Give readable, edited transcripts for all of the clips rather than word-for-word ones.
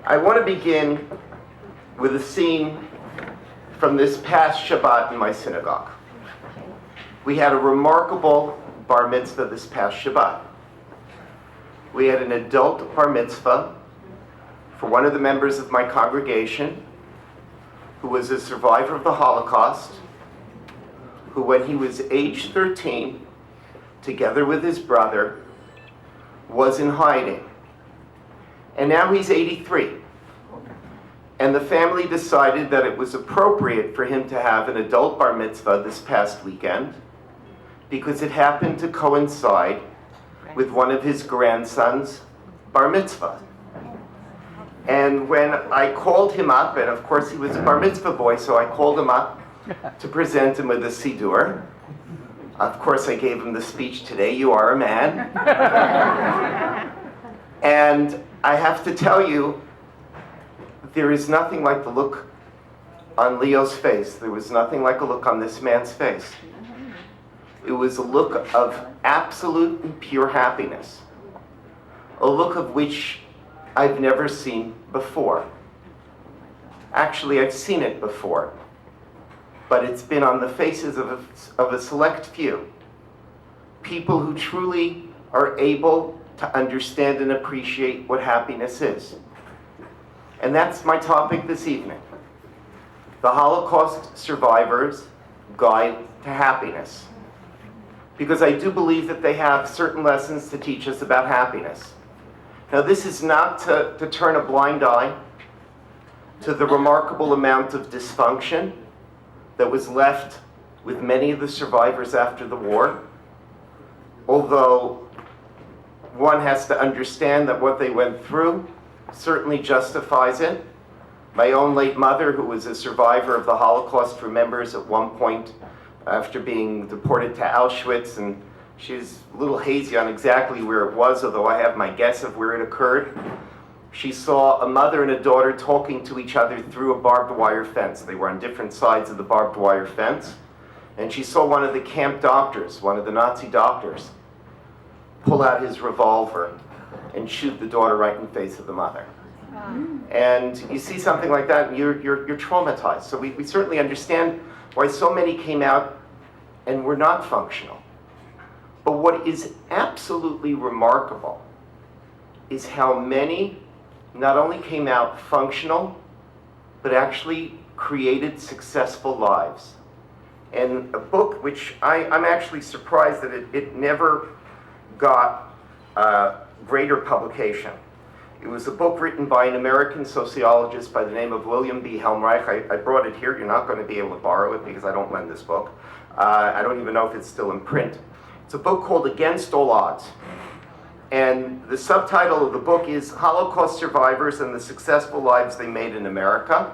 I want to begin with a scene from this past Shabbat in my synagogue. We had a remarkable bar mitzvah this past Shabbat. We had an adult bar mitzvah for one of the members of my congregation who was a survivor of the Holocaust, who when he was age 13, together with his brother, was in hiding. And now he's 83. And the family decided that it was appropriate for him to have an adult bar mitzvah this past weekend because it happened to coincide with one of his grandsons' bar mitzvah. And when I called him up, and of course he was a bar mitzvah boy, so I called him up to present him with a siddur. Of course I gave him the speech, "Today you are a man." And I have to tell you, there is nothing like the look on Leo's face. There was nothing like a look on this man's face. It was a look of absolute and pure happiness. A look of which I've never seen before. Actually, I've seen it before, but it's been on the faces of a select few. People who truly are able to understand and appreciate what happiness is. And that's my topic this evening. The Holocaust Survivor's Guide to Happiness. Because I do believe that they have certain lessons to teach us about happiness. Now, this is not to turn a blind eye to the remarkable amount of dysfunction that was left with many of the survivors after the war. Although one has to understand that what they went through certainly justifies it. My own late mother, who was a survivor of the Holocaust, remembers at one point after being deported to Auschwitz, and she's a little hazy on exactly where it was, although I have my guess of where it occurred. She saw a mother and a daughter talking to each other through a barbed wire fence. They were on different sides of the barbed wire fence. And she saw one of the camp doctors, one of the Nazi doctors, pull out his revolver and shoot the daughter right in the face of the mother. And you see something like that, and you're traumatized. So we certainly understand why so many came out and were not functional. But what is absolutely remarkable is how many not only came out functional, but actually created successful lives. And a book which I'm actually surprised that it never got greater publication. It was a book written by an American sociologist by the name of William B. Helmreich. I brought it here. You're not going to be able to borrow it because I don't lend this book. I don't even know if it's still in print. It's a book called Against All Odds. And the subtitle of the book is Holocaust Survivors and the Successful Lives They Made in America.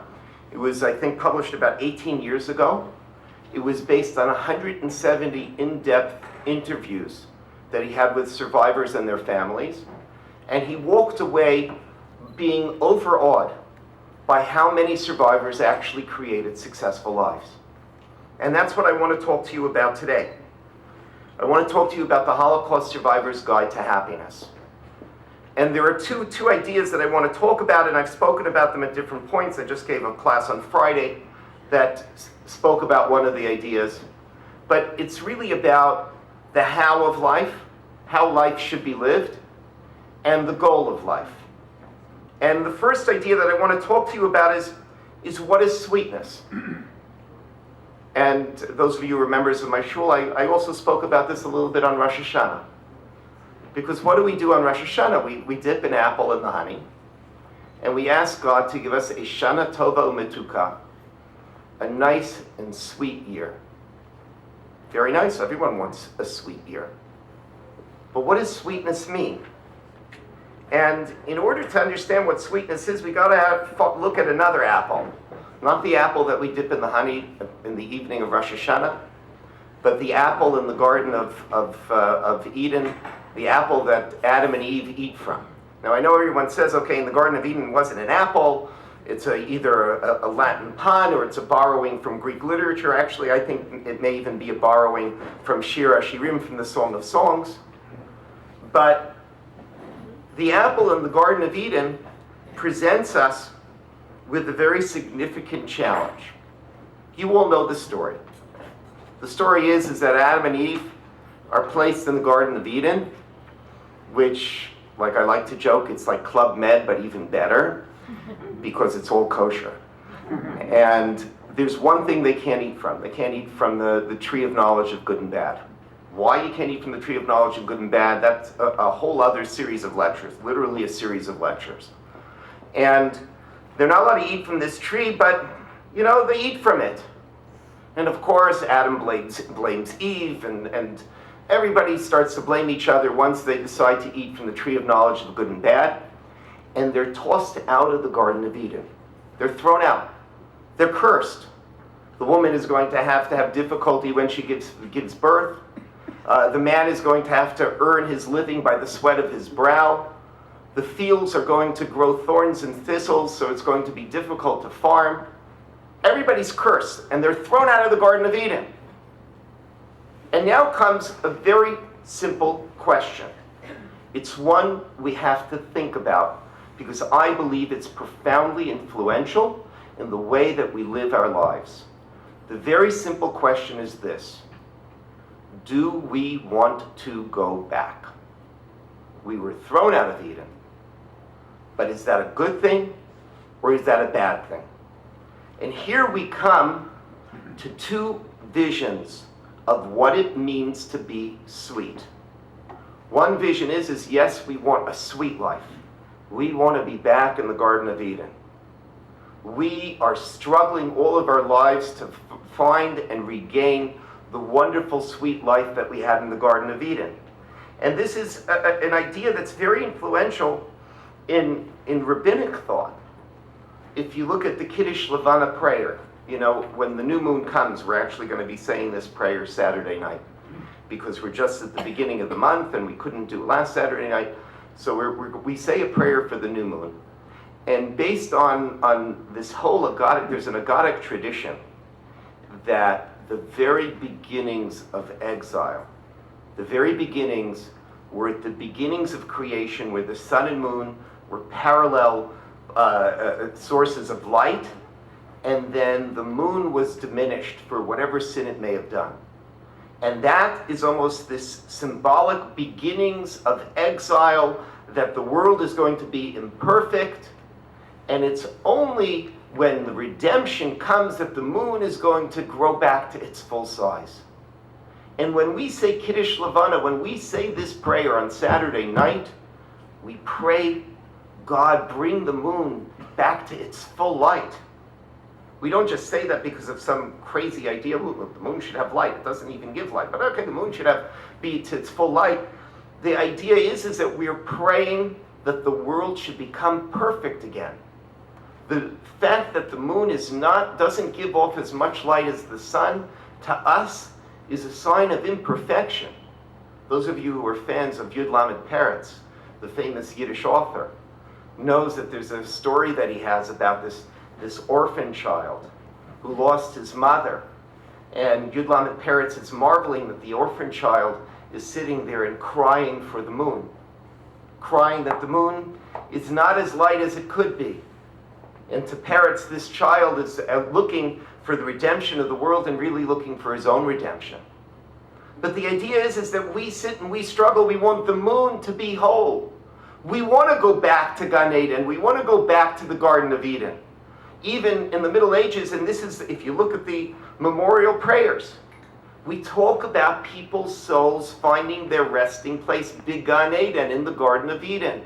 It was, I think, published about 18 years ago. It was based on 170 in-depth interviews that he had with survivors and their families. And he walked away being overawed by how many survivors actually created successful lives. And that's what I want to talk to you about today. I want to talk to you about the Holocaust Survivor's Guide to Happiness. And there are two ideas that I want to talk about, and I've spoken about them at different points. I just gave a class on Friday that spoke about one of the ideas. But it's really about the how of life, how life should be lived, and the goal of life. And the first idea that I want to talk to you about is what is sweetness? And those of you who are members of my shul, I also spoke about this a little bit on Rosh Hashanah. Because what do we do on Rosh Hashanah? We dip an apple in the honey, and we ask God to give us a Shana Tova Umetuka, a nice and sweet year. Very nice, everyone wants a sweet year. But what does sweetness mean? And in order to understand what sweetness is, we got to look at another apple. Not the apple that we dip in the honey in the evening of Rosh Hashanah, but the apple in the Garden of Eden, the apple that Adam and Eve eat from. Now I know everyone says, okay, in the Garden of Eden it wasn't an apple, it's either a Latin pun or it's a borrowing from Greek literature. Actually, I think it may even be a borrowing from Shir HaShirim, from the Song of Songs. But the apple in the Garden of Eden presents us with a very significant challenge. You all know the story. The story is that Adam and Eve are placed in the Garden of Eden, which, like I like to joke, it's like Club Med, but even better, because it's all kosher. And there's one thing they can't eat from. They can't eat from the tree of knowledge of good and bad. Why you can't eat from the tree of knowledge of good and bad, that's a whole other series of lectures, literally a series of lectures. And they're not allowed to eat from this tree, but, they eat from it. And of course, Adam blames Eve, and everybody starts to blame each other once they decide to eat from the tree of knowledge of good and bad. And they're tossed out of the Garden of Eden. They're thrown out. They're cursed. The woman is going to have difficulty when she gives birth. The man is going to have to earn his living by the sweat of his brow. The fields are going to grow thorns and thistles, so it's going to be difficult to farm. Everybody's cursed, and they're thrown out of the Garden of Eden. And now comes a very simple question. It's one we have to think about, because I believe it's profoundly influential in the way that we live our lives. The very simple question is this: do we want to go back? We were thrown out of Eden, but is that a good thing or is that a bad thing? And here we come to two visions of what it means to be sweet. One vision is yes, we want a sweet life. We want to be back in the Garden of Eden. We are struggling all of our lives to find and regain the wonderful, sweet life that we had in the Garden of Eden. And this is an idea that's very influential in rabbinic thought. If you look at the Kiddush Levana prayer, when the new moon comes, we're actually going to be saying this prayer Saturday night, because we're just at the beginning of the month and we couldn't do it last Saturday night. So we say a prayer for the new moon. And based on this whole agadic, there's an agadic tradition that the very beginnings of exile, the very beginnings were at the beginnings of creation, where the sun and moon were parallel sources of light, and then the moon was diminished for whatever sin it may have done. And that is almost this symbolic beginnings of exile, that the world is going to be imperfect, and it's only when the redemption comes that the moon is going to grow back to its full size. And when we say Kiddush Levana, when we say this prayer on Saturday night, we pray, God, bring the moon back to its full light. We don't just say that because of some crazy idea, look, the moon should have light. It doesn't even give light. But okay, the moon should be to its full light. The idea is that we're praying that the world should become perfect again. The fact that the moon doesn't give off as much light as the sun, to us, is a sign of imperfection. Those of you who are fans of Yud Lamed Peretz, the famous Yiddish author, knows that there's a story that he has about this orphan child who lost his mother. And Yud Lamed Peretz is marveling that the orphan child is sitting there and crying for the moon, crying that the moon is not as light as it could be. And to Peretz, this child is looking for the redemption of the world and really looking for his own redemption. But the idea is that we sit and we struggle. We want the moon to be whole. We want to go back to Gan Eden. We want to go back to the Garden of Eden. Even in the Middle Ages, and this is, if you look at the memorial prayers, we talk about people's souls finding their resting place, Gan Eden, in the Garden of Eden.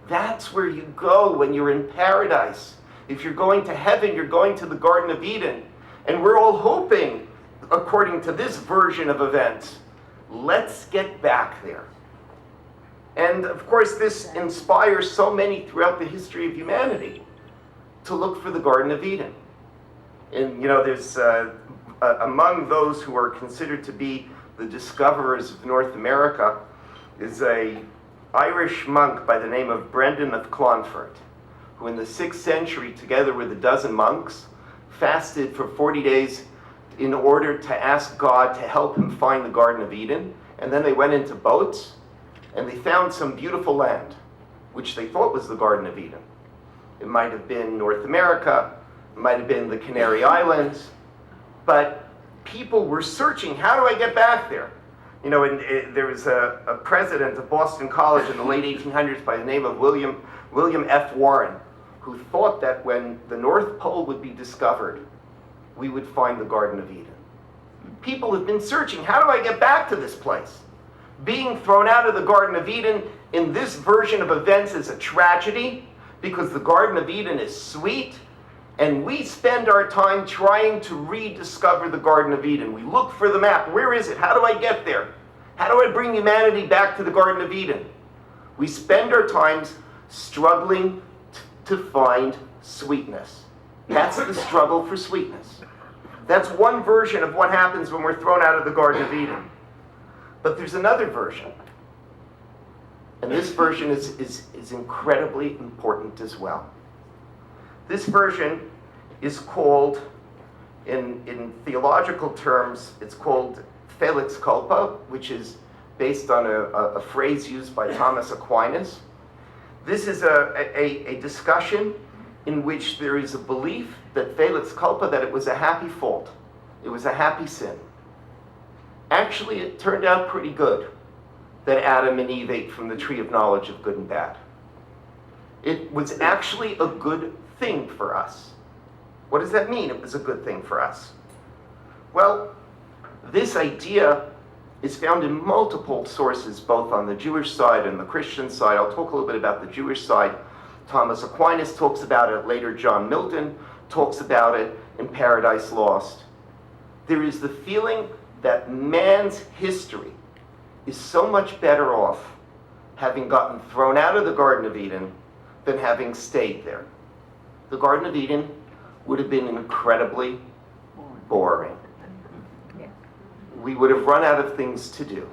That's where you go when you're in paradise. If you're going to heaven, you're going to the Garden of Eden. And we're all hoping, according to this version of events, let's get back there. And of course, this inspires so many throughout the history of humanity to look for the Garden of Eden. And there's among those who are considered to be the discoverers of North America is a Irish monk by the name of Brendan of Clonfert, who in the 6th century, together with a dozen monks, fasted for 40 days in order to ask God to help him find the Garden of Eden. And then they went into boats, and they found some beautiful land, which they thought was the Garden of Eden. it might have been North America, it might have been the Canary Islands, but people were searching, how do I get back there? You know, there was a president of Boston College in the late 1800s by the name of William F. Warren, who thought that when the North Pole would be discovered, we would find the Garden of Eden. People have been searching, how do I get back to this place? Being thrown out of the Garden of Eden in this version of events is a tragedy, because the Garden of Eden is sweet, and we spend our time trying to rediscover the Garden of Eden. We look for the map. Where is it? How do I get there? How do I bring humanity back to the Garden of Eden? We spend our times struggling to find sweetness. That's the struggle for sweetness. That's one version of what happens when we're thrown out of the Garden of Eden. But there's another version. And this version is incredibly important as well. This version is called, in theological terms, it's called Felix Culpa, which is based on a phrase used by Thomas Aquinas. This is a discussion in which there is a belief that Felix Culpa, that it was a happy fault. It was a happy sin. Actually, it turned out pretty good that Adam and Eve ate from the tree of knowledge of good and bad. It was actually a good thing for us. What does that mean, it was a good thing for us? Well, this idea is found in multiple sources, both on the Jewish side and the Christian side. I'll talk a little bit about the Jewish side. Thomas Aquinas talks about it. Later, John Milton talks about it in Paradise Lost. There is the feeling that man's history is so much better off having gotten thrown out of the Garden of Eden than having stayed there. The Garden of Eden would have been incredibly boring. We would have run out of things to do.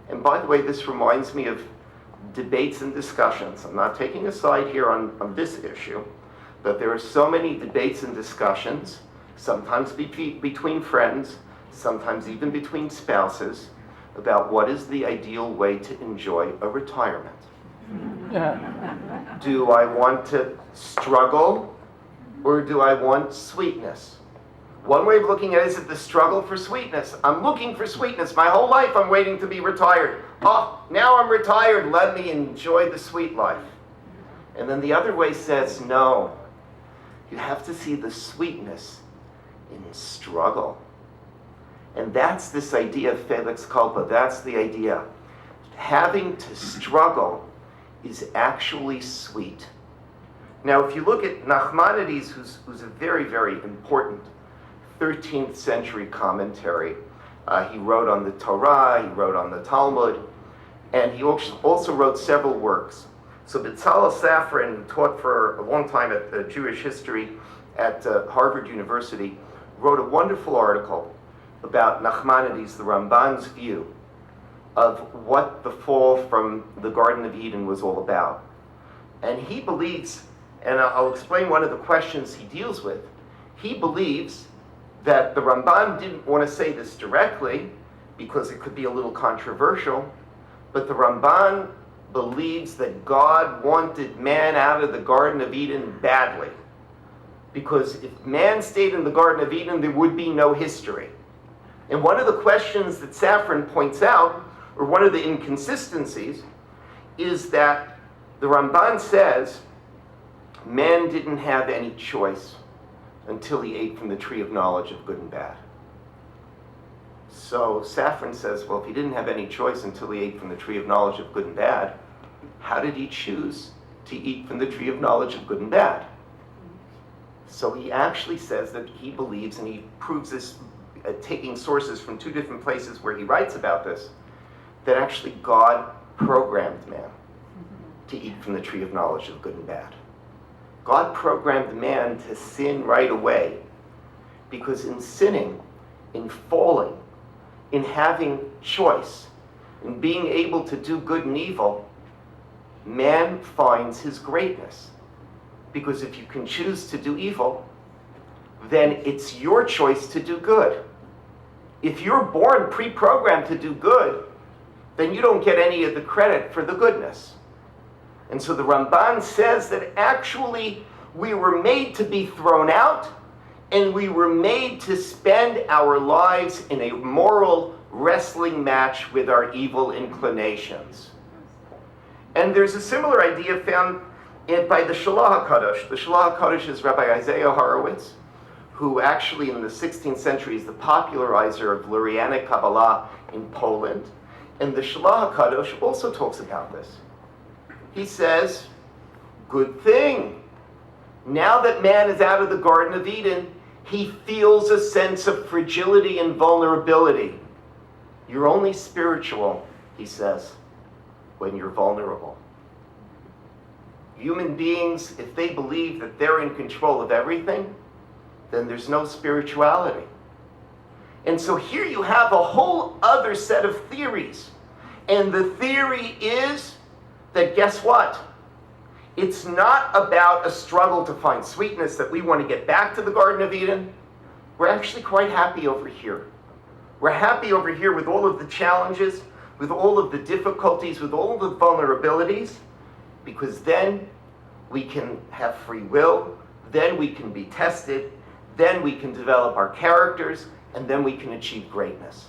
And by the way, this reminds me of debates and discussions. I'm not taking a side here on this issue, but there are so many debates and discussions, sometimes between friends, sometimes even between spouses, about what is the ideal way to enjoy a retirement. Do I want to struggle, or do I want sweetness? One way of looking at it is the struggle for sweetness. I'm looking for sweetness. My whole life I'm waiting to be retired. Oh, now I'm retired. Let me enjoy the sweet life. And then the other way says, no. You have to see the sweetness in struggle. And that's this idea of Felix Culpa. That's the idea. Having to struggle is actually sweet. Now, if you look at Nachmanides, who's a very, very important 13th century commentary. He wrote on the Torah, he wrote on the Talmud, and he also wrote several works. So Bezalel Safran, who taught for a long time at Jewish history at Harvard University, wrote a wonderful article about Nachmanides, the Ramban's view of what the fall from the Garden of Eden was all about. And he believes, and I'll explain one of the questions he deals with, he believes that the Ramban didn't want to say this directly because it could be a little controversial, but the Ramban believes that God wanted man out of the Garden of Eden badly. Because if man stayed in the Garden of Eden, there would be no history. And one of the questions that Safran points out, or one of the inconsistencies, is that the Ramban says man didn't have any choice until he ate from the tree of knowledge of good and bad. So Safran says, well, if he didn't have any choice until he ate from the tree of knowledge of good and bad, how did he choose to eat from the tree of knowledge of good and bad? So he actually says that he believes, and he proves this taking sources from two different places where he writes about this, that actually God programmed man to eat from the tree of knowledge of good and bad. God programmed man to sin right away, because in sinning, in falling, in having choice, in being able to do good and evil, man finds his greatness. Because if you can choose to do evil, then it's your choice to do good. If you're born pre-programmed to do good, then you don't get any of the credit for the goodness. And so the Ramban says that actually we were made to be thrown out, and we were made to spend our lives in a moral wrestling match with our evil inclinations. And there's a similar idea found by the Shaar HaKadosh. The Shaar HaKadosh is Rabbi Isaiah Horowitz, who actually in the 16th century is the popularizer of Lurianic Kabbalah in Poland. And the Shaar HaKadosh also talks about this. He says, good thing. Now that man is out of the Garden of Eden, he feels a sense of fragility and vulnerability. You're only spiritual, he says, when you're vulnerable. Human beings, if they believe that they're in control of everything, then there's no spirituality. And so here you have a whole other set of theories. And the theory is that, guess what? It's not about a struggle to find sweetness, that we want to get back to the Garden of Eden. We're actually quite happy over here. We're happy over here with all of the challenges, with all of the difficulties, with all of the vulnerabilities, because then we can have free will, then we can be tested, then we can develop our characters, and then we can achieve greatness.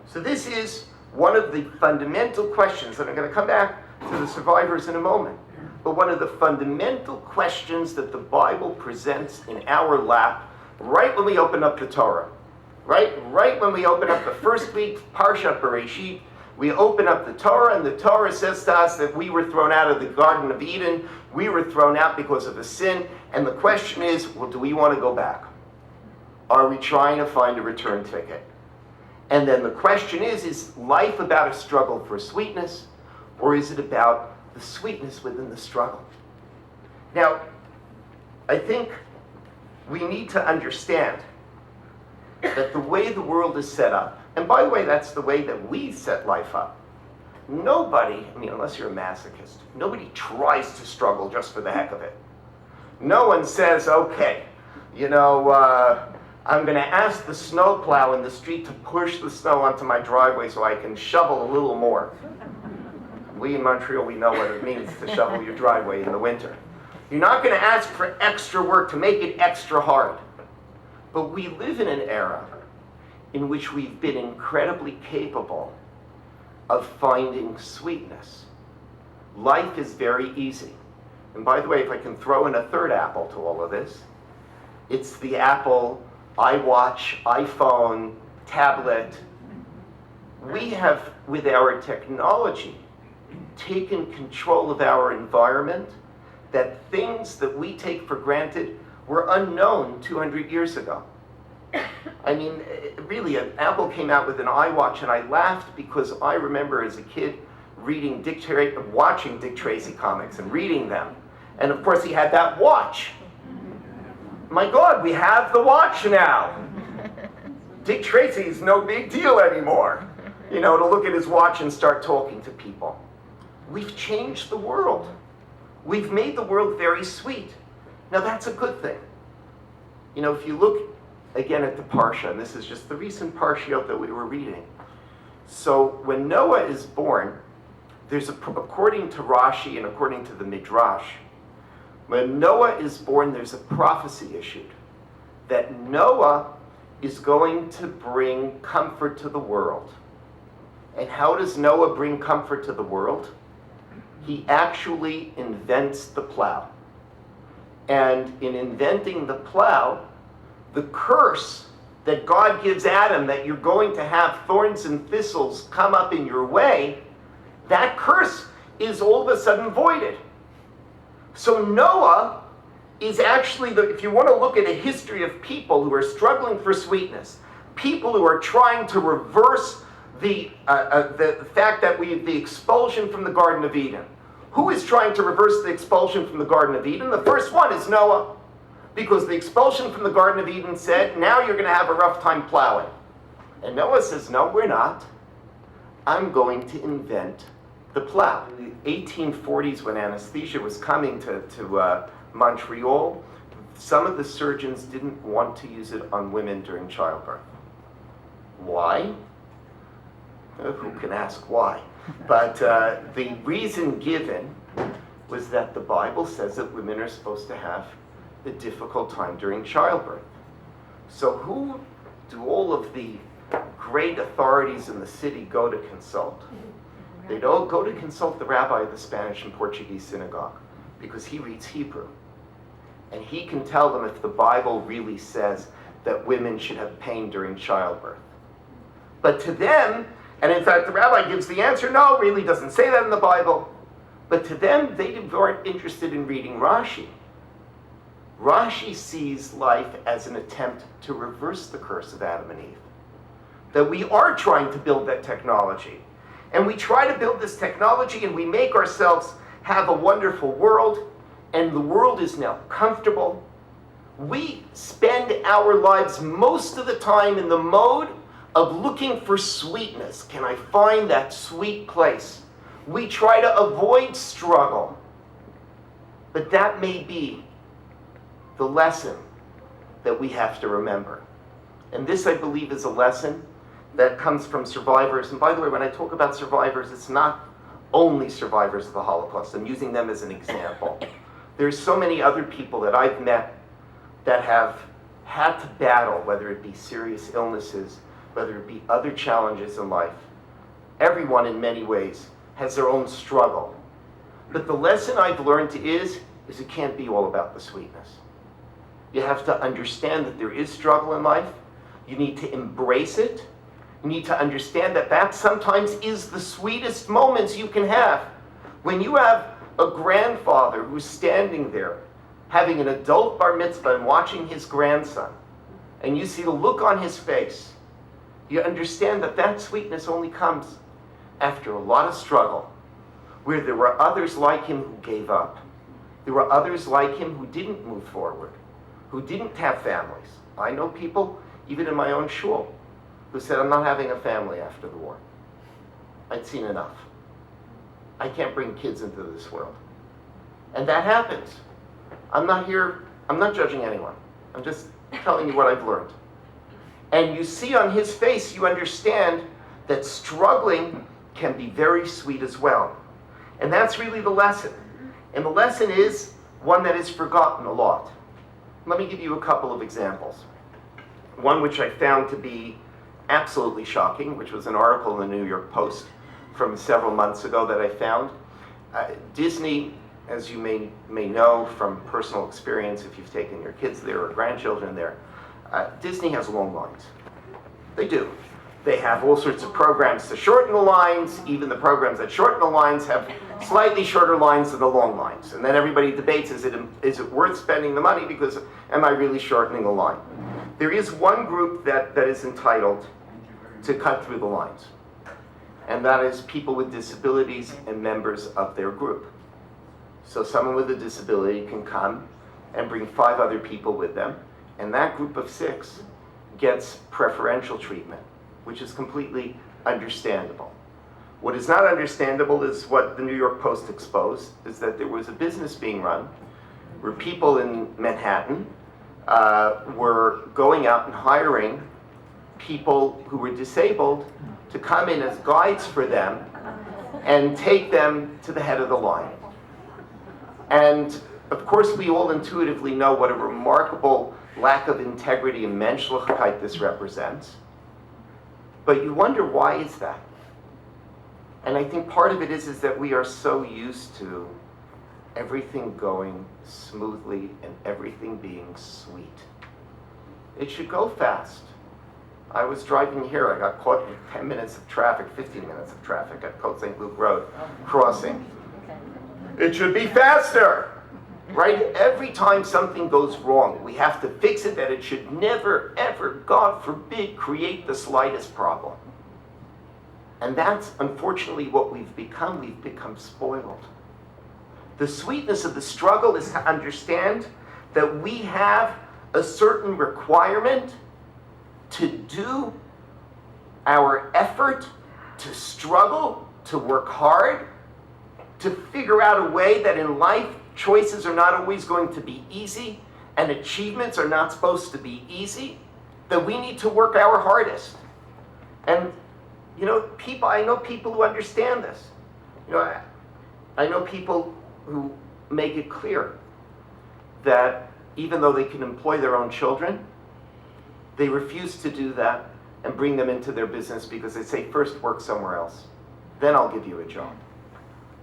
So this is one of the fundamental questions, and I'm going to come back to the survivors in a moment, but one of the fundamental questions that the Bible presents in our lap right when we open up the Torah. Right when we open up the first week, Parshat Bereshit, we open up the Torah, and the Torah says to us that we were thrown out of the Garden of Eden. We were thrown out because of a sin, and the question is, well, do we want to go back? Are we trying to find a return ticket? And then the question is life about a struggle for sweetness, or is it about the sweetness within the struggle? Now, I think we need to understand that the way the world is set up, and by the way, that's the way that we set life up. Nobody, unless you're a masochist, nobody tries to struggle just for the heck of it. No one says, okay, I'm going to ask the snowplow in the street to push the snow onto my driveway so I can shovel a little more. We in Montreal, we know what it means to shovel your driveway in the winter. You're not going to ask for extra work to make it extra hard. But we live in an era in which we've been incredibly capable of finding sweetness. Life is very easy. And by the way, if I can throw in a third Apple to all of this, it's the Apple iWatch, iPhone, tablet. We have, with our technology, taken control of our environment, that things that we take for granted were unknown 200 years ago. Really, Apple came out with an iWatch, and I laughed because I remember as a kid watching Dick Tracy comics and reading them. And of course, he had that watch. My God, we have the watch now. Dick Tracy's no big deal anymore. To look at his watch and start talking to people. We've changed the world. We've made the world very sweet. Now that's a good thing. If you look again at the Parsha, and this is just the recent Parshiot that we were reading. So when Noah is born, according to Rashi and according to the Midrash, when Noah is born, there's a prophecy issued that Noah is going to bring comfort to the world. And how does Noah bring comfort to the world? He actually invents the plow. And in inventing the plow, the curse that God gives Adam, that you're going to have thorns and thistles come up in your way, that curse is all of a sudden voided. So Noah is actually, if you want to look at a history of people who are struggling for sweetness, people who are trying to reverse the fact that the expulsion from the Garden of Eden. Who is trying to reverse the expulsion from the Garden of Eden? The first one is Noah. Because the expulsion from the Garden of Eden said, now you're going to have a rough time plowing. And Noah says, no, we're not. I'm going to invent the plow. In the 1840s, when anesthesia was coming to Montreal, some of the surgeons didn't want to use it on women during childbirth. Why? Who can ask why? But the reason given was that the Bible says that women are supposed to have a difficult time during childbirth. So who do all of the great authorities in the city go to consult? They don't go to consult the rabbi of the Spanish and Portuguese synagogue, because he reads Hebrew. And he can tell them if the Bible really says that women should have pain during childbirth. But to them, and in fact the rabbi gives the answer, no, it really doesn't say that in the Bible. But to them, they weren't interested in reading Rashi. Rashi sees life as an attempt to reverse the curse of Adam and Eve. That we are trying to build that technology. And we try to build this technology and we make ourselves have a wonderful world, and the world is now comfortable. We spend our lives most of the time in the mode of looking for sweetness. Can I find that sweet place? We try to avoid struggle. But that may be the lesson that we have to remember. And this, I believe, is a lesson that comes from survivors. And by the way, when I talk about survivors, it's not only survivors of the Holocaust. I'm using them as an example. There's so many other people that I've met that have had to battle, whether it be serious illnesses, whether it be other challenges in life. Everyone, in many ways, has their own struggle. But the lesson I've learned is it can't be all about the sweetness. You have to understand that there is struggle in life. You need to embrace it. You need to understand that that sometimes is the sweetest moments you can have. When you have a grandfather who's standing there having an adult bar mitzvah and watching his grandson, and you see the look on his face, you understand that that sweetness only comes after a lot of struggle, where there were others like him who gave up. There were others like him who didn't move forward, who didn't have families. I know people, even in my own shul, who said, I'm not having a family after the war. I'd seen enough. I can't bring kids into this world. And that happens. I'm not judging anyone. I'm just telling you what I've learned. And you see on his face, you understand that struggling can be very sweet as well. And that's really the lesson. And the lesson is one that is forgotten a lot. Let me give you a couple of examples. One which I found to be absolutely shocking, which was an article in the New York Post from several months ago that I found. Disney, as you may know from personal experience, if you've taken your kids there or grandchildren there, Disney has long lines. They do. They have all sorts of programs to shorten the lines. Even the programs that shorten the lines have slightly shorter lines than the long lines. And then everybody debates, is it worth spending the money, because am I really shortening the line? There is one group that is entitled to cut through the lines. And that is people with disabilities and members of their group. So someone with a disability can come and bring 5 other people with them, and that group of 6 gets preferential treatment, which is completely understandable. What is not understandable is what the New York Post exposed, is that there was a business being run where people in Manhattan were going out and hiring people who were disabled to come in as guides for them and take them to the head of the line. And of course we all intuitively know what a remarkable lack of integrity and menschlichkeit this represents. But you wonder, why is that? And I think part of it is that we are so used to everything going smoothly and everything being sweet. It should go fast. I was driving here, I got caught in 10 minutes of traffic, 15 minutes of traffic at Côte St. Luc Road crossing. It should be faster, right? Every time something goes wrong, we have to fix it, that it should never, ever, God forbid, create the slightest problem. And that's unfortunately what we've become. We've become spoiled. The sweetness of the struggle is to understand that we have a certain requirement to do our effort, to struggle, to work hard, to figure out a way that in life choices are not always going to be easy and achievements are not supposed to be easy, that we need to work our hardest. And You know, I know people who understand this. You know, I know people who make it clear that even though they can employ their own children, they refuse to do that and bring them into their business because they say, first work somewhere else, then I'll give you a job.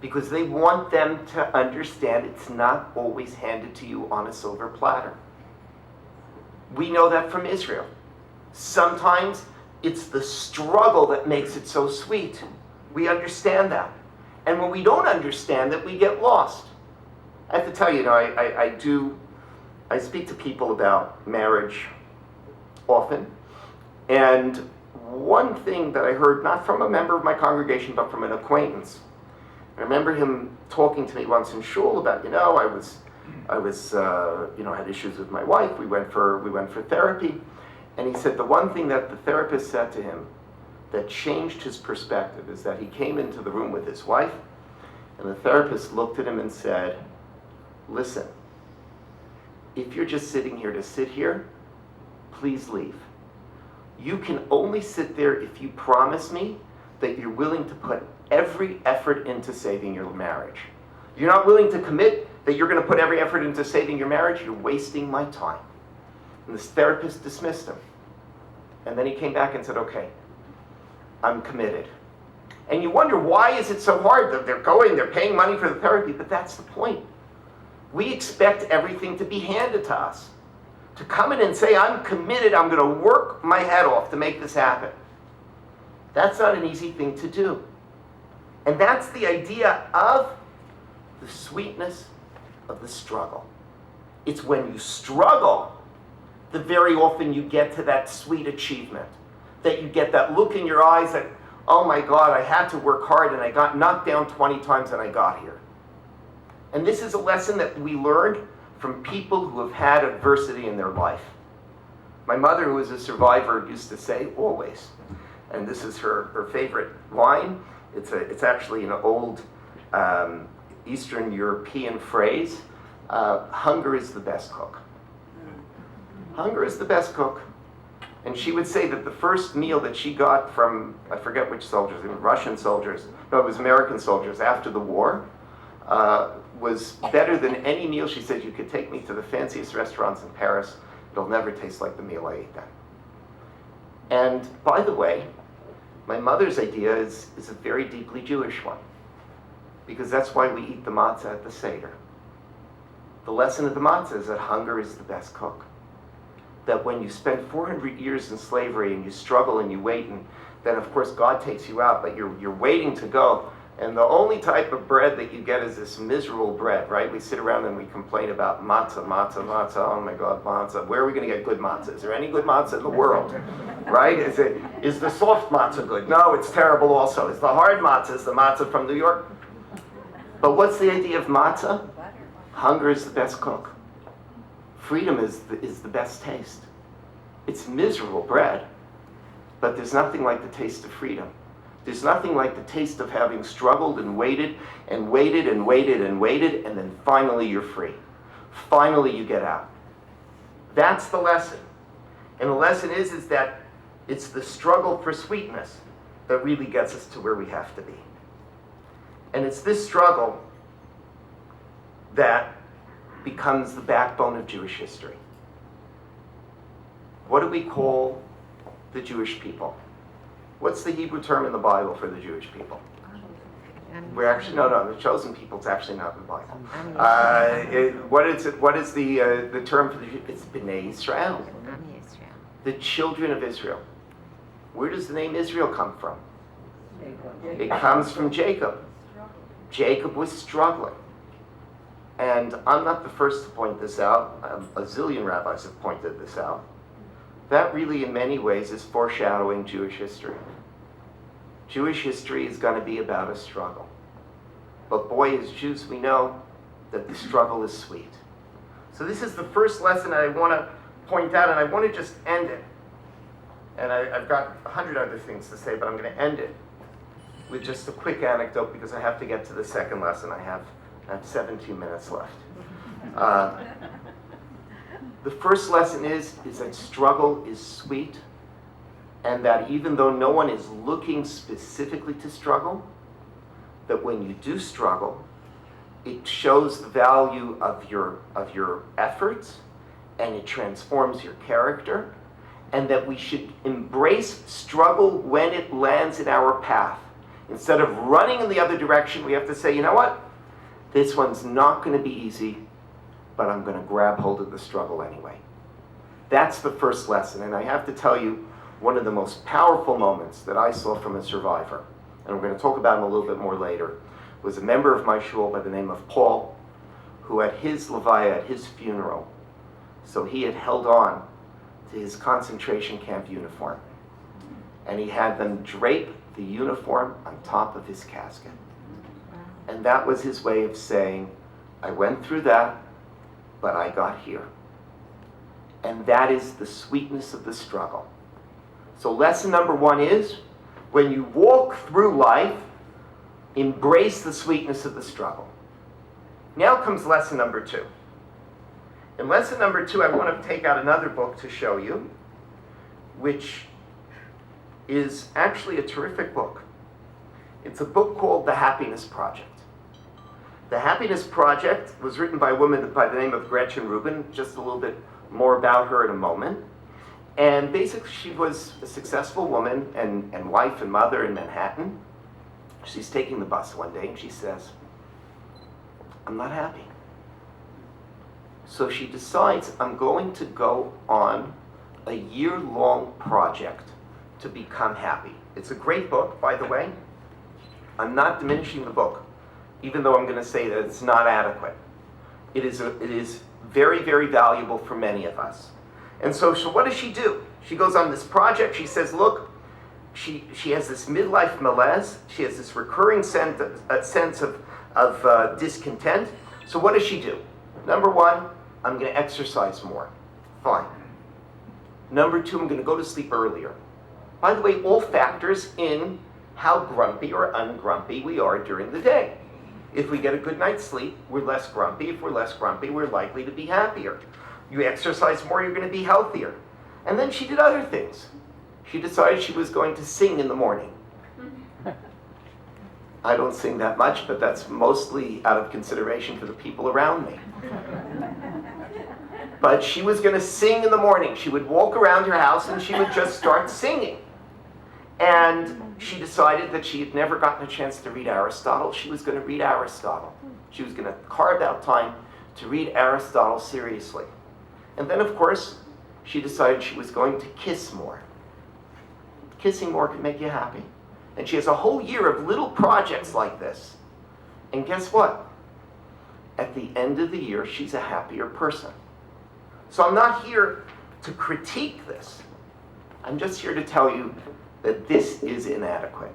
Because they want them to understand it's not always handed to you on a silver platter. We know that from Israel. Sometimes it's the struggle that makes it so sweet. We understand that. And when we don't understand it, we get lost. I have to tell you, I speak to people about marriage often. And one thing that I heard, not from a member of my congregation, but from an acquaintance, I remember him talking to me once in shul about, I had issues with my wife. We went for therapy. And he said the one thing that the therapist said to him that changed his perspective is that he came into the room with his wife, and the therapist looked at him and said, listen, if you're just sitting here to sit here, please leave. You can only sit there if you promise me that you're willing to put every effort into saving your marriage. You're not willing to commit that you're going to put every effort into saving your marriage, you're wasting my time. And this therapist dismissed him. And then he came back and said, okay, I'm committed. And you wonder, why is it so hard? They're paying money for the therapy, but that's the point. We expect everything to be handed to us. To come in and say, I'm committed, I'm going to work my head off to make this happen. That's not an easy thing to do. And that's the idea of the sweetness of the struggle. It's when you struggle that very often you get to that sweet achievement. That you get that look in your eyes that, oh my God, I had to work hard and I got knocked down 20 times and I got here. And this is a lesson that we learned from people who have had adversity in their life. My mother, who was a survivor, used to say always, and this is her favorite line, it's actually an old Eastern European phrase, hunger is the best cook. Hunger is the best cook. And she would say that the first meal that she got from, I forget which soldiers, it was Russian soldiers, no, it was American soldiers after the war, was better than any meal. She said, you could take me to the fanciest restaurants in Paris, it'll never taste like the meal I ate then. And by the way, my mother's idea is a very deeply Jewish one, because that's why we eat the matzah at the Seder. The lesson of the matzah is that hunger is the best cook. That when you spend 400 years in slavery and you struggle and you wait, and then of course God takes you out, but you're waiting to go, and the only type of bread that you get is this miserable bread, right? We sit around and we complain about matzah, oh my God, matzah. Where are we going to get good matzah? Is there any good matzah in the world, right? Is the soft matzah good? No, it's terrible also. Is the hard matzah, is the matzah from New York? But what's the idea of matzah? Hunger is the best cook. Freedom is the best taste. It's miserable bread, but there's nothing like the taste of freedom. There's nothing like the taste of having struggled and waited and waited and waited and waited, and then finally you're free. Finally you get out. That's the lesson. And the lesson is that it's the struggle for sweetness that really gets us to where we have to be. And it's this struggle that becomes the backbone of Jewish history. What do we call the Jewish people? What's the Hebrew term in the Bible for the Jewish people? We're actually, no, the chosen people is actually not in the Bible. What is the term for the Jews? It's Bnei Israel. The children of Israel. Where does the name Israel come from? It comes from Jacob. Jacob was struggling. And I'm not the first to point this out. A zillion rabbis have pointed this out. That really, in many ways, is foreshadowing Jewish history. Jewish history is going to be about a struggle. But boy, as Jews, we know that the struggle is sweet. So this is the first lesson I want to point out, and I want to just end it. And I've got 100 other things to say, but I'm going to end it with just a quick anecdote because I have to get to the second lesson. I have 17 minutes left. The first lesson is that struggle is sweet and that even though no one is looking specifically to struggle, that when you do struggle, it shows the value of your efforts, and it transforms your character, and that we should embrace struggle when it lands in our path. Instead of running in the other direction, we have to say, you know what? This one's not going to be easy, but I'm going to grab hold of the struggle anyway. That's the first lesson, and I have to tell you, one of the most powerful moments that I saw from a survivor, and we're going to talk about him a little bit more later, was a member of my shul by the name of Paul, who at his levaya, at his funeral, so he had held on to his concentration camp uniform, and he had them drape the uniform on top of his casket. And that was his way of saying, I went through that, but I got here. And that is the sweetness of the struggle. So lesson number 1 is, when you walk through life, embrace the sweetness of the struggle. Now comes lesson number 2. In lesson number 2, I want to take out another book to show you, which is actually a terrific book. It's a book called The Happiness Project. The Happiness Project was written by a woman by the name of Gretchen Rubin, just a little bit more about her in a moment. And basically she was a successful woman and wife and mother in Manhattan. She's taking the bus one day and she says, I'm not happy. So she decides, I'm going to go on a year-long project to become happy. It's a great book, by the way. I'm not diminishing the book, even though I'm going to say that it's not adequate. It is very, very valuable for many of us. And so what does she do? She goes on this project. She says, look, she has this midlife malaise. She has this recurring sense of discontent. So what does she do? Number 1, I'm going to exercise more. Fine. Number 2, I'm going to go to sleep earlier. By the way, all factors in how grumpy or ungrumpy we are during the day. If we get a good night's sleep, we're less grumpy. If we're less grumpy, we're likely to be happier. You exercise more, you're going to be healthier. And then she did other things. She decided she was going to sing in the morning. I don't sing that much, but that's mostly out of consideration for the people around me. But she was going to sing in the morning. She would walk around her house and she would just start singing. And she decided that she had never gotten a chance to read Aristotle. She was going to read Aristotle. She was going to carve out time to read Aristotle seriously. And then, of course, she decided she was going to kiss more. Kissing more can make you happy. And she has a whole year of little projects like this. And guess what? At the end of the year, she's a happier person. So I'm not here to critique this. I'm just here to tell you that this is inadequate.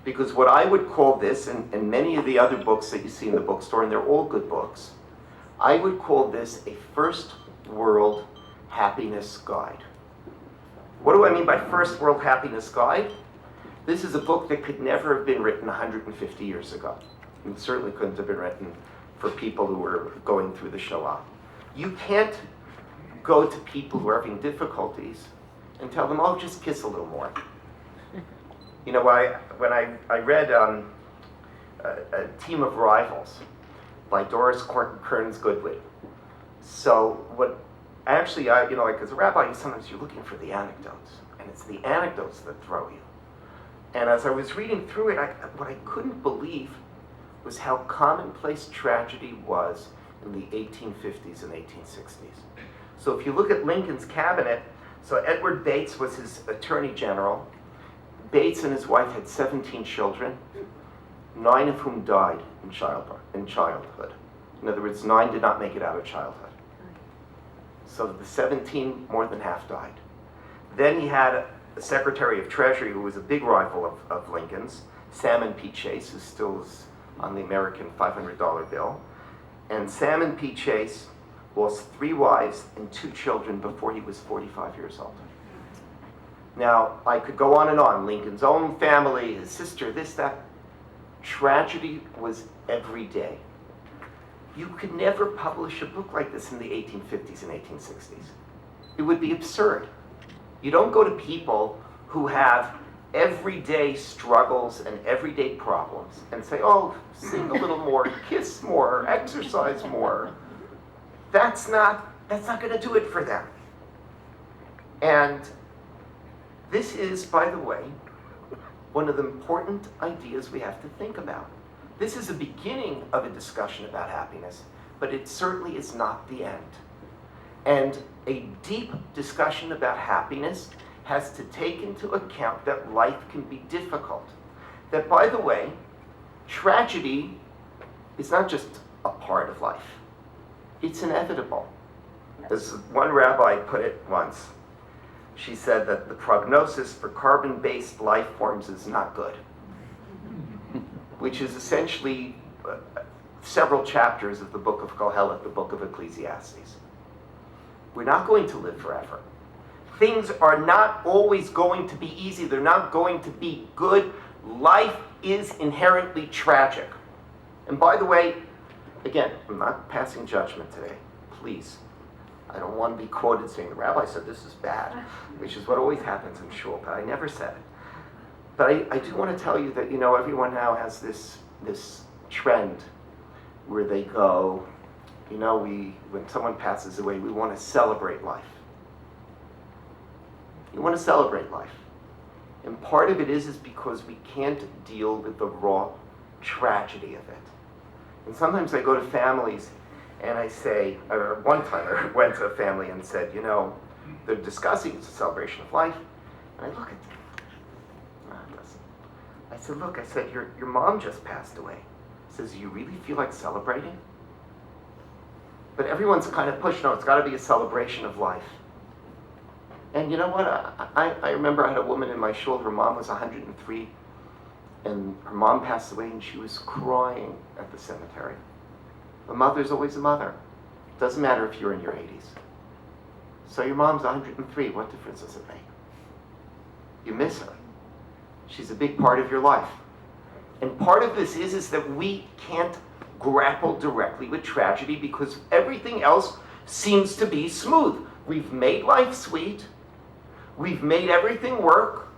Because what I would call this, and many of the other books that you see in the bookstore, and they're all good books, I would call this a first world happiness guide. What do I mean by first world happiness guide? This is a book that could never have been written 150 years ago. It certainly couldn't have been written for people who were going through the Shoah. You can't go to people who are having difficulties and tell them, oh, just kiss a little more. You know, when I read a Team of Rivals by Doris Kearns Goodwin. So what actually, like as a rabbi, sometimes you're looking for the anecdotes, and it's the anecdotes that throw you. And as I was reading through it, what I couldn't believe was how commonplace tragedy was in the 1850s and 1860s. So if you look at Lincoln's cabinet, so Edward Bates was his attorney general. Bates and his wife had 17 children, 9 of whom died in childhood. In other words, 9 did not make it out of childhood. So the 17, more than half died. Then he had a Secretary of Treasury who was a big rival of Lincoln's, Salmon P. Chase, who still is on the American $500 bill. And Salmon P. Chase lost 3 wives and 2 children before he was 45 years old. Now, I could go on and on. Lincoln's own family, his sister, this, that. Tragedy was every day. You could never publish a book like this in the 1850s and 1860s. It would be absurd. You don't go to people who have everyday struggles and everyday problems and say, oh, sing a little more, kiss more, exercise more, that's not going to do it for them. And this is, by the way, one of the important ideas we have to think about. This is a beginning of a discussion about happiness, but it certainly is not the end. And a deep discussion about happiness has to take into account that life can be difficult. That, by the way, tragedy is not just a part of life. It's inevitable. As one rabbi put it once, she said that the prognosis for carbon-based life forms is not good, which is essentially several chapters of the book of Kohelet, the book of Ecclesiastes. We're not going to live forever. Things are not always going to be easy. They're not going to be good. Life is inherently tragic. And by the way, again, I'm not passing judgment today. Please. I don't want to be quoted saying the rabbi said this is bad, which is what always happens in shul, but I never said it. But I do want to tell you that, everyone now has this trend where they go, when someone passes away, we want to celebrate life. You want to celebrate life. And part of it is because we can't deal with the raw tragedy of it. And sometimes I go to families and I say, or one time I went to a family and said, they're discussing it's a celebration of life. And I look at them. It doesn't. I said, look, your mom just passed away. He says, you really feel like celebrating? But everyone's kind of pushed, no, it's got to be a celebration of life. And you know what? I remember I had a woman in my shul, her mom was 103, and her mom passed away and she was crying at the cemetery. A mother's always a mother. Doesn't matter if you're in your 80s. So your mom's 103, what difference does it make? You miss her. She's a big part of your life. And part of this is that we can't grapple directly with tragedy because everything else seems to be smooth. We've made life sweet. We've made everything work.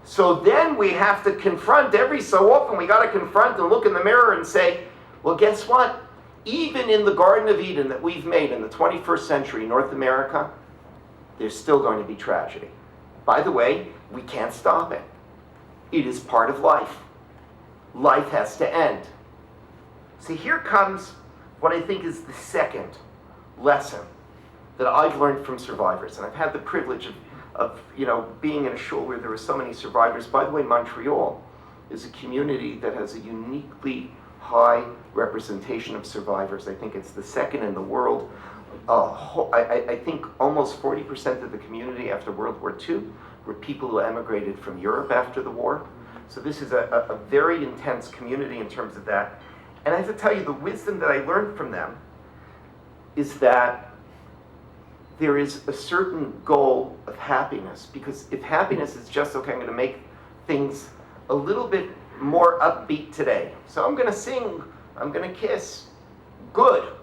So then we have to confront every so often. We got to confront and look in the mirror and say, well, guess what? Even in the Garden of Eden that we've made in the 21st century, North America, there's still going to be tragedy. By the way, we can't stop it. It is part of life. Life has to end. See, here comes what I think is the second lesson that I've learned from survivors. And I've had the privilege of being in a shul where there were so many survivors. By the way, Montreal is a community that has a uniquely high representation of survivors. I think it's the second in the world. I think almost 40% of the community after World War II were people who emigrated from Europe after the war. So this is a very intense community in terms of that. And I have to tell you, the wisdom that I learned from them is that there is a certain goal of happiness. Because if happiness is just, okay, I'm going to make things a little bit more upbeat today. So I'm going to sing, I'm going to kiss. Good.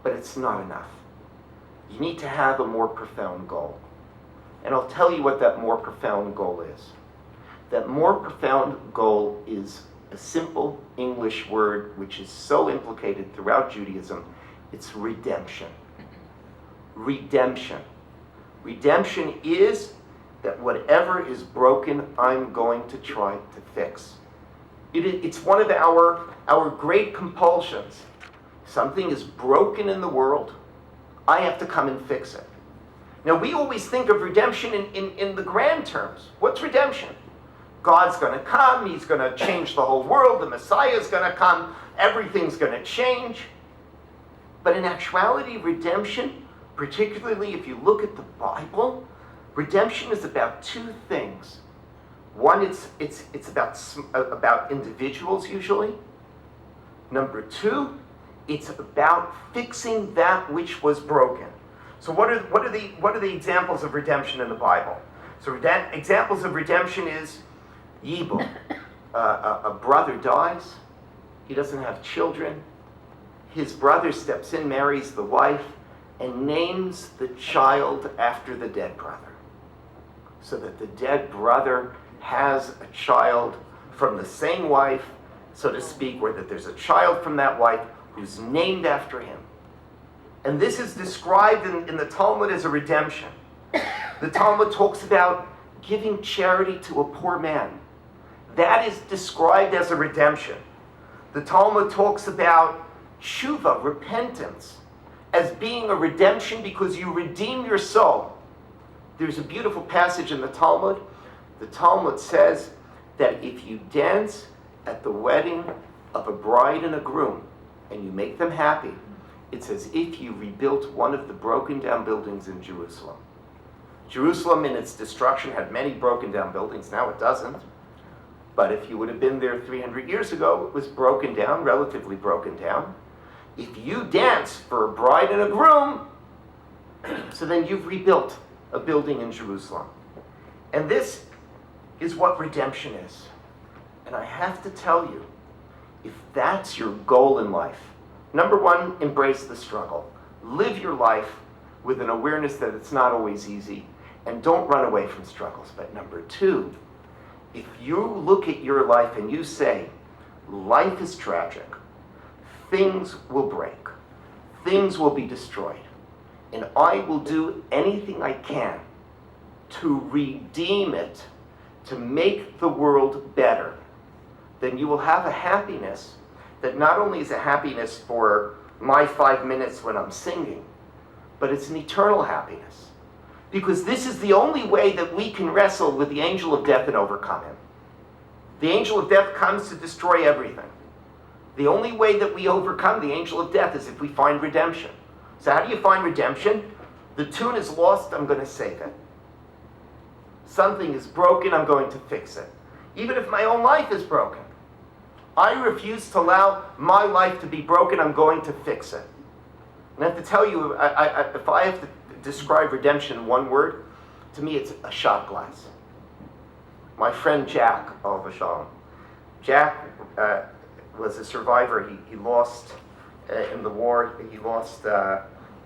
But it's not enough. You need to have a more profound goal. And I'll tell you what that more profound goal is. That more profound goal is a simple English word which is so implicated throughout Judaism. It's redemption. Redemption. Redemption is that whatever is broken, I'm going to try to fix. It's one of our great compulsions. Something is broken in the world, I have to come and fix it. Now, we always think of redemption in the grand terms. What's redemption? God's going to come, he's going to change the whole world, the Messiah is going to come, everything's going to change. But in actuality, redemption, particularly if you look at the Bible, redemption is about two things. One, it's about individuals usually. Number two, it's about fixing that which was broken. So what are the examples of redemption in the Bible? So examples of redemption is Yibum. A brother dies, he doesn't have children, his brother steps in, marries the wife, and names the child after the dead brother. so that the dead brother has a child from the same wife, so to speak, or that there's a child from that wife who's named after him. And this is described in the Talmud as a redemption. The Talmud talks about giving charity to a poor man. That is described as a redemption. The Talmud talks about tshuva, repentance, as being a redemption because you redeem your soul. There's a beautiful passage in the Talmud. The Talmud says that if you dance at the wedding of a bride and a groom and you make them happy, it's as if you rebuilt one of the broken down buildings in Jerusalem. Jerusalem in its destruction had many broken down buildings. Now it doesn't. But if you would have been there 300 years ago, it was broken down, relatively broken down. If you dance for a bride and a groom, so then you've rebuilt a building in Jerusalem. And this is what redemption is. And I have to tell you, if that's your goal in life, number one, embrace the struggle. Live your life with an awareness that it's not always easy, and don't run away from struggles. But number two, if you look at your life and you say, life is tragic, things will break, things will be destroyed, and I will do anything I can to redeem it, to make the world better, then you will have a happiness that not only is a happiness for my 5 minutes when I'm singing, but it's an eternal happiness. Because this is the only way that we can wrestle with the angel of death and overcome him. The angel of death comes to destroy everything. The only way that we overcome the angel of death is if we find redemption. So how do you find redemption? The tune is lost, I'm going to save it. Something is broken, I'm going to fix it. Even if my own life is broken, I refuse to allow my life to be broken, I'm going to fix it. And I have to tell you, if I have to describe redemption in one word, to me it's a shot glass. My friend Jack, Jack was a survivor. He lost in the war, he lost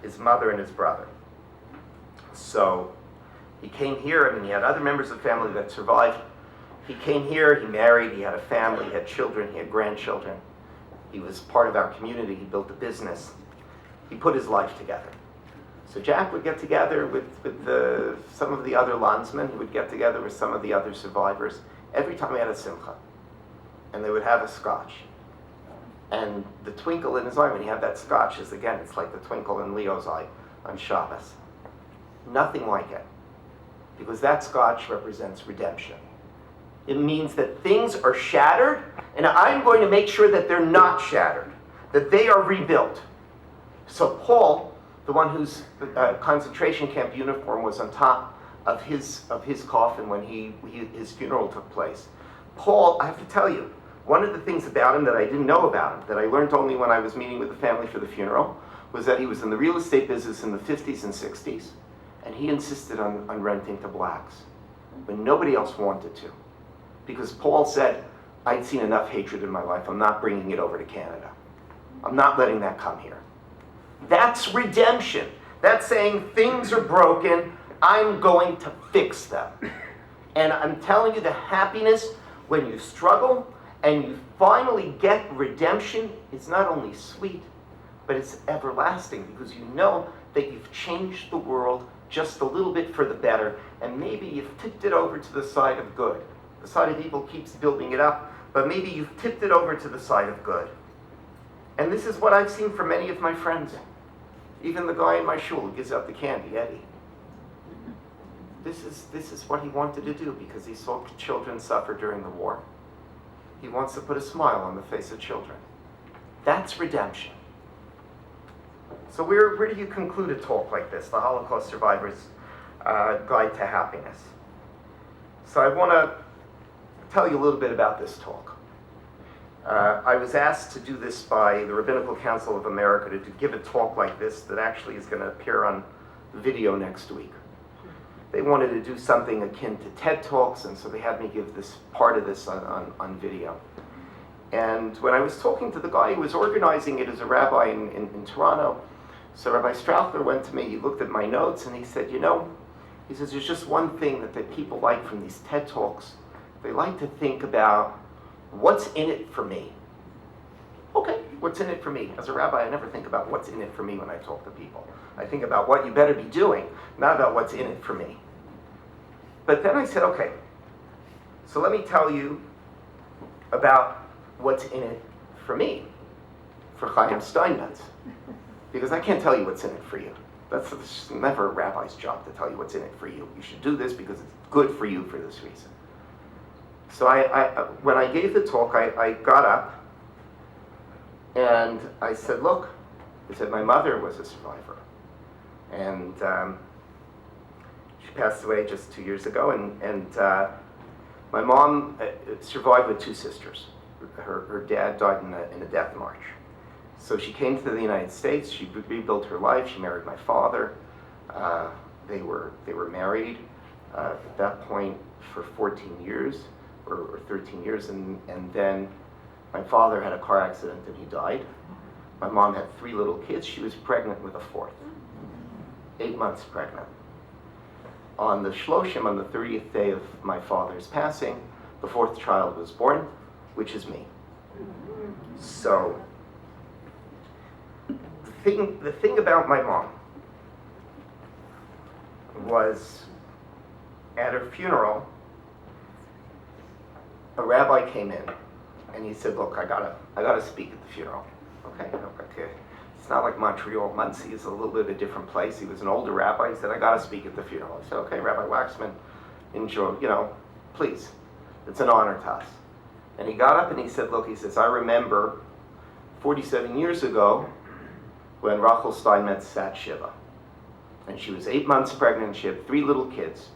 his mother and his brother. So he came here. I mean, he had other members of the family that survived. He came here, he married, he had a family, he had children, he had grandchildren. He was part of our community, he built a business. He put his life together. So Jack would get together with some of the other landsmen, he would get together with some of the other survivors every time he had a simcha. And they would have a scotch. And the twinkle in his eye when he had that scotch is, again, it's like the twinkle in Leo's eye on Shabbos. Nothing like it. Because that scotch represents redemption. It means that things are shattered, and I'm going to make sure that they're not shattered, that they are rebuilt. So Paul, the one whose concentration camp uniform was on top of his coffin when his funeral took place, Paul, I have to tell you, one of the things about him that I didn't know about him, that I learned only when I was meeting with the family for the funeral, was that he was in the real estate business in the 50s and 60s, and he insisted on renting to blacks when nobody else wanted to. Because Paul said, I'd seen enough hatred in my life, I'm not bringing it over to Canada. I'm not letting that come here. That's redemption. That's saying things are broken, I'm going to fix them. And I'm telling you, the happiness when you struggle and you finally get redemption is not only sweet, but it's everlasting, because you know that you've changed the world just a little bit for the better, and maybe you've tipped it over to the side of good. The side of evil keeps building it up, but maybe you've tipped it over to the side of good. And this is what I've seen from many of my friends. Even the guy in my shul who gives out the candy, Eddie. This is what he wanted to do because he saw children suffer during the war. He wants to put a smile on the face of children. That's redemption. So where do you conclude a talk like this, the Holocaust Survivor's Guide to Happiness? So I want to tell you a little bit about this talk. I was asked to do this by the Rabbinical Council of America to give a talk like this that actually is going to appear on video next week. They wanted to do something akin to TED Talks, and so they had me give this part of this on video. And when I was talking to the guy who was organizing it as a rabbi in Toronto, so Rabbi Strauchler went to me, he looked at my notes, and he said, you know, He says, there's just one thing that people like from these TED Talks. They like to think about what's in it for me. Okay, what's in it for me? As a rabbi, I never think about what's in it for me when I talk to people. I think about what you better be doing, not about what's in it for me. But then I said, okay, so let me tell you about what's in it for me, for Rabbi Steinmetz. Because I can't tell you what's in it for you. That's never a rabbi's job to tell you what's in it for you. You should do this because it's good for you for this reason. So when I gave the talk, I got up and I said, look, I said, my mother was a survivor. And she passed away just 2 years ago. And my mom survived with two sisters. Her dad died in a death march. So she came to the United States, she rebuilt her life, she married my father. They were married at that point for 14 years, or 13 years, and then my father had a car accident and he died. My mom had 3 little kids, she was pregnant with a 4th, 8 months pregnant. On the Shloshim, on the 30th day of my father's passing, the 4th child was born, which is me. So, the thing about my mom was, at her funeral, a rabbi came in and he said, look, I gotta speak at the funeral. Okay. It's not like Montreal. Muncie is a little bit of a different place. He was an older rabbi. He said, I gotta speak at the funeral. I said, okay, Rabbi Waxman, enjoy, please. It's an honor to us. And he got up and he said, look, he says, I remember 47 years ago when Rabbi Steinmetz sat Shiva. And she was 8 months pregnant, she had 3 little kids.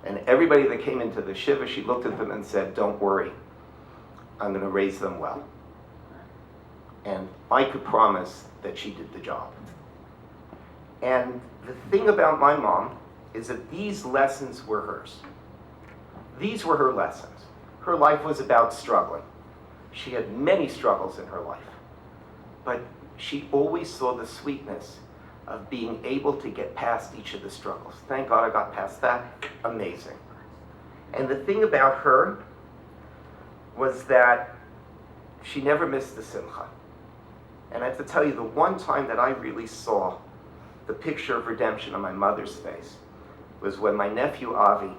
And everybody that came into the Shiva, she looked at them and said, don't worry, I'm gonna raise them well. And I could promise that she did the job. And the thing about my mom is that these lessons were hers. These were her lessons. Her life was about struggling. She had many struggles in her life. But she always saw the sweetness of being able to get past each of the struggles. Thank God I got past that. Amazing. And the thing about her was that she never missed the simcha. And I have to tell you, the one time that I really saw the picture of redemption on my mother's face was when my nephew Avi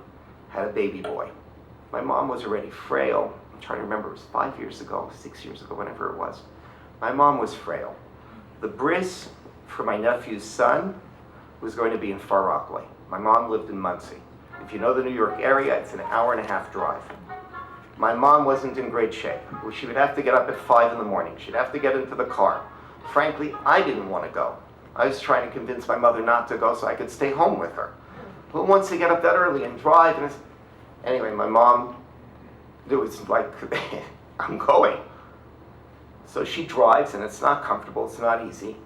had a baby boy. My mom was already frail. I'm trying to remember, it was 5 years ago, 6 years ago, whenever it was. My mom was frail. The bris for my nephew's son was going to be in Far Rockaway. My mom lived in Muncie. If you know the New York area, it's an hour-and-a-half drive. My mom wasn't in great shape. She would have to get up at 5 in the morning. She'd have to get into the car. Frankly, I didn't want to go. I was trying to convince my mother not to go so I could stay home with her. Who wants to get up that early and drive? Anyway, my mom, it was like, I'm going. So she drives, and it's not comfortable, it's not easy.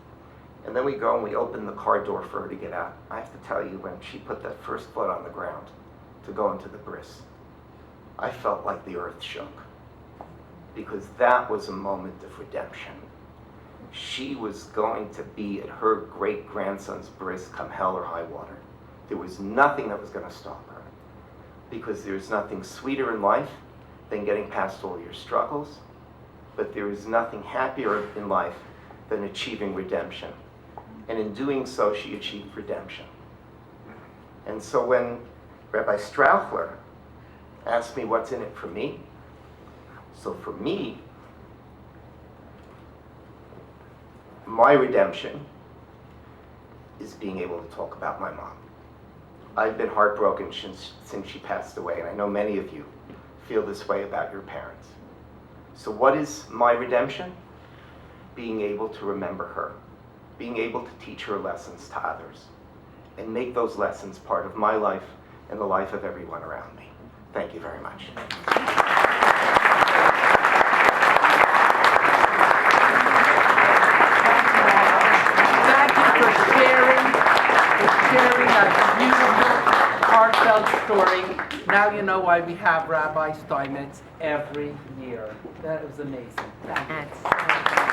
And then we go and we open the car door for her to get out. I have to tell you, when she put that first foot on the ground to go into the bris, I felt like the earth shook. Because that was a moment of redemption. She was going to be at her great-grandson's bris come hell or high water. There was nothing that was going to stop her. Because there's nothing sweeter in life than getting past all your struggles. But there is nothing happier in life than achieving redemption. And in doing so, she achieved redemption. And so when Rabbi Strauchler asked me what's in it for me, so for me, my redemption is being able to talk about my mom. I've been heartbroken since she passed away, and I know many of you feel this way about your parents. So what is my redemption? Being able to remember her, being able to teach her lessons to others, and make those lessons part of my life and the life of everyone around me. Thank you very much. Thank you for sharing that beautiful, heartfelt story. Now you know why we have Rabbi Steinmetz every year. That was amazing. Thank you.